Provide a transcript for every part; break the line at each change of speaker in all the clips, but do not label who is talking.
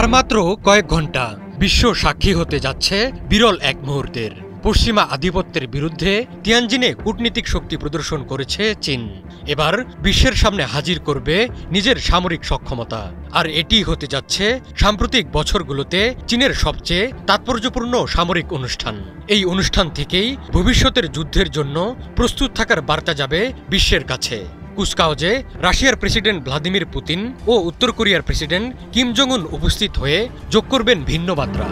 আর মাত্র কয়েক ঘন্টা বিশ্ব সাক্ষী হতে যাচ্ছে বিরল এক মুহূর্তের। পশ্চিমা আধিপত্যের বিরুদ্ধে তিয়ানজিনে কূটনীতিক শক্তি প্রদর্শন করেছে চীন। এবার বিশ্বের সামনে হাজির করবে নিজের সামরিক সক্ষমতা। আর এটি হতে যাচ্ছে সাম্প্রতিক বছরগুলোতে চীনের সবচেয়ে তাৎপর্যপূর্ণ সামরিক অনুষ্ঠান। এই অনুষ্ঠান থেকেই ভবিষ্যতের যুদ্ধের জন্য প্রস্তুত থাকার বার্তা যাবে বিশ্বের কাছে। কুচকাওয়াজে রাশিয়ার প্রেসিডেন্ট ভ্লাদিমির পুতিন ও উত্তর কোরিয়ার প্রেসিডেন্ট কিম জং উন উপস্থিত হয়ে যোগ করবেন ভিন্ন মাত্রা।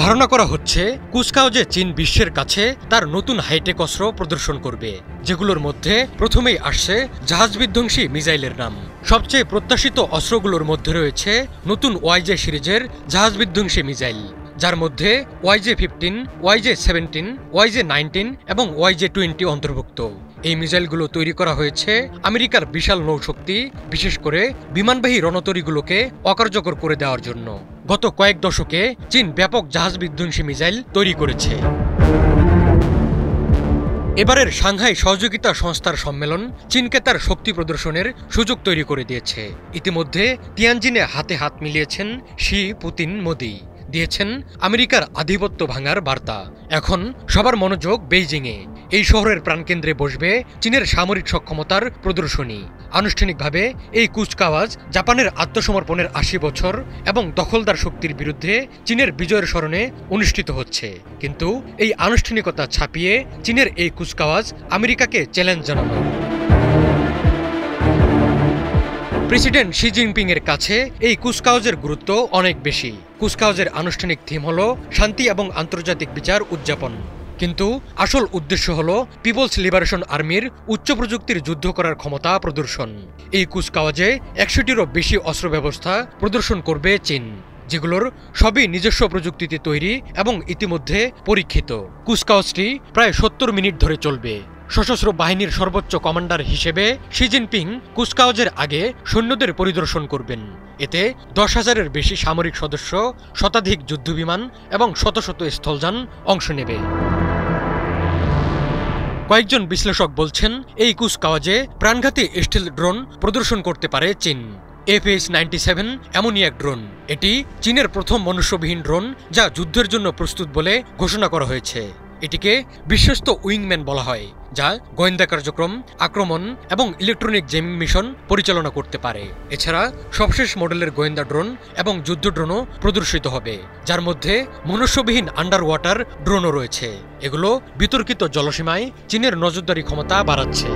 ধারণা করা হচ্ছে কুচকাওয়াজে চীন বিশ্বের কাছে তার নতুন হাইটেক অস্ত্র প্রদর্শন করবে, যেগুলোর মধ্যে প্রথমেই আসছে জাহাজ বিধ্বংসী মিসাইলের নাম। সবচেয়ে প্রত্যাশিত অস্ত্রগুলোর মধ্যে রয়েছে নতুন ওয়াইজে সিরিজের জাহাজ বিধ্বংসী মিসাইল, যার মধ্যে YJ-15, YJ-17, YJ-19 এবং YJ-20 অন্তর্ভুক্ত। এই মিসাইলগুলো তৈরি করা হয়েছে আমেরিকার বিশাল নৌশক্তি, বিশেষ করে বিমানবাহী রণতরীগুলোকে অকার্যকর করে দেওয়ার জন্য। গত কয়েক দশকে চীন ব্যাপক জাহাজ বিধ্বংসী মিসাইল তৈরি করেছে। এবারের সাংহাই সহযোগিতা সংস্থার সম্মেলন চীনকে তার শক্তি প্রদর্শনের সুযোগ তৈরি করে দিয়েছে। ইতিমধ্যে তিয়ানজিনে হাতে হাত মিলিয়েছেন শি, পুতিন, মোদি, দিয়েছেন আমেরিকার আধিপত্য ভাঙার বার্তা। এখন সবার মনোযোগ বেইজিংয়ে। এই শহরের প্রাণকেন্দ্রে বসবে চীনের সামরিক সক্ষমতার প্রদর্শনী। আনুষ্ঠানিকভাবে এই কুচকাওয়াজ জাপানের আত্মসমর্পণের ৮০ বছর এবং দখলদার শক্তির বিরুদ্ধে চীনের বিজয়ের স্মরণে অনুষ্ঠিত হচ্ছে। কিন্তু এই আনুষ্ঠানিকতা ছাপিয়ে চীনের এই কুচকাওয়াজ আমেরিকাকে চ্যালেঞ্জ জানানো। প্রেসিডেন্ট শি জিনপিং এর কাছে এই কুচকাওয়াজের গুরুত্ব অনেক বেশি। কুচকাওয়াজের আনুষ্ঠানিক থিম হল শান্তি এবং আন্তর্জাতিক বিচার উদযাপন, কিন্তু আসল উদ্দেশ্য হল পিপলস লিবারেশন আর্মির উচ্চ প্রযুক্তির যুদ্ধ করার ক্ষমতা প্রদর্শন। এই কুচকাওয়াজে ১০০টিরও বেশি অস্ত্র ব্যবস্থা প্রদর্শন করবে চীন, যেগুলোর সবই নিজস্ব প্রযুক্তিতে তৈরি এবং ইতিমধ্যে পরীক্ষিত। কুচকাওয়াজটি প্রায় ৭০ মিনিট ধরে চলবে। সশস্ত্র বাহিনীর সর্বোচ্চ কমান্ডার হিসেবে শি জিনপিং কুচকাওয়াজের আগে সৈন্যদের পরিদর্শন করবেন। এতে ১০,০০০-এর বেশি সামরিক সদস্য, শতাধিক যুদ্ধবিমান এবং শত শত স্থলযান অংশ নেবে। কয়েকজন বিশ্লেষক বলছেন, এই কুচকাওয়াজে প্রাণঘাতী স্টিল ড্রোন প্রদর্শন করতে পারে চীন। FH-97 এমনই এক ড্রোন। এটি চীনের প্রথম মনুষ্যবিহীন ড্রোন, যা যুদ্ধের জন্য প্রস্তুত বলে ঘোষণা করা হয়েছে। এটিকে বিশ্বস্ত উইংম্যান বলা হয়, যা গোয়েন্দা কার্যক্রম, আক্রমণ এবং ইলেকট্রনিক জেমিং মিশন পরিচালনা করতে পারে। এছাড়া সবশেষ মডেলের গোয়েন্দা ড্রোন এবং যুদ্ধ ড্রোনও প্রদর্শিত হবে, যার মধ্যে মনুষ্যবিহীন আন্ডার ওয়াটার ড্রোনও রয়েছে। এগুলো বিতর্কিত জলসীমায় চীনের নজরদারি ক্ষমতা বাড়াচ্ছে।